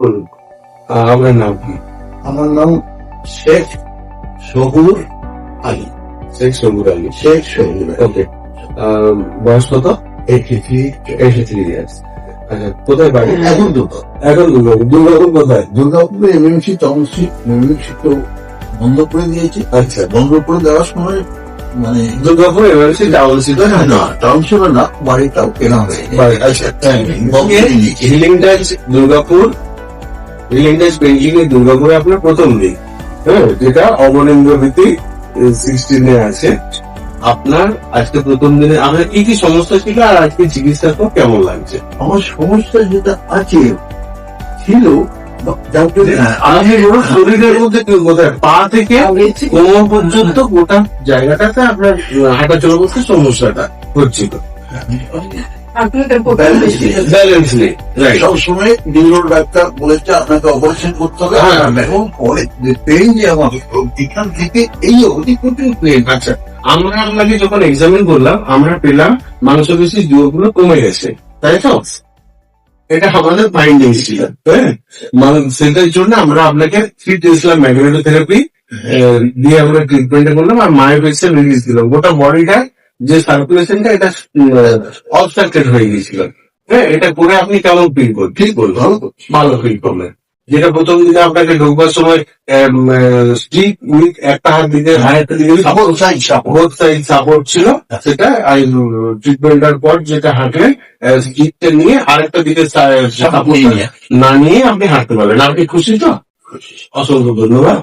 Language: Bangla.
বলুন, আপনার নাম কি? আমার নাম শেখ সবুর আলী। শেখ সবুর আলী। শেখ সবুর আলী। ওকে, বয়স কত? 83 ইয়ার্স। আচ্ছা, কোথায় বাড়ি? এখন দুটো এখন দুর্গাপুর কোথায়? দুর্গাপুরে এমএমসি টাউনশিপ এমএমসি তো বন্ধ করে দিয়েছে। আচ্ছা, বন্ধ করে দেওয়ার সময় মানে দুর্গাপুর এমএলসি টাউনশিপ না টাউনশিপে না, বাড়িটাও কেনা হয়ে আচ্ছা, healing touch Durgapur, healing touch painting এ দুর্গাপুরে আপনার প্রথম দিন, হ্যাঁ, যেটা অবনিন্দ্র ভিত্তিক 16 আছে। আপনার আজকে প্রথম দিনে আপনার কি কি সমস্যা ছিল আর আজকে চিকিৎসার পর কেমন লাগছে? আমার সমস্যা যেটা আছে ছিল যার জন্য আমি শরীরের মধ্যে কোথায় পা থেকে কোমর পর্যন্ত গোটা জায়গাটাতে আপনার হাঁটা চলা করতে সমস্যাটা হচ্ছিল, ব্যালেন্স নেই। সবসময় নিউরো ডাক্তার বলেছে আপনাকে অপারেশন করতে হবে। হ্যাঁ। এবং পরে যে পেন যে আমার এখান থেকে এই অতি প্রচুর পেন। আচ্ছা, আমরা আপনাকে যখন এক্সামিন করলাম আমরা পেলাম মাংসপেশি জোরগুলো কমে গেছে, তাই তো? এটা আমাদের ফাইন্ডিং ছিল, হ্যাঁ। সেটার জন্য আমরা আপনাকে ফিট দিয়েছিলাম ম্যাগনেটোথেরাপি দিয়ে আমরা ট্রিটমেন্ট করলাম আর মায়োফেসিয়াল রিলিজ দিলাম। গোটা বডিটা যে সার্কুলেশনটা এটা অবস্ট্রাক্টেড হয়ে গিয়েছিল, হ্যাঁ। এটা করে আপনি কেমন ফিল করবেন? ঠিক বলবো, ভালো ফিল করবেন। যেটা প্রথম দিকে আপনাকে ঢোকবার সময় স্টিক উইথ একটা হাত দিকে আরেকটা দিকে বোথ সাইড সাপোর্ট ছিল, সেটা ট্রিটমেন্টের পর যেটা হাঁটলেন স্টিকটা নিয়ে আরেকটা দিকে সাপোর্ট না নিয়ে আপনি হাঁটতে পারবেন। আপনি খুশি তো? অসংখ্য ধন্যবাদ।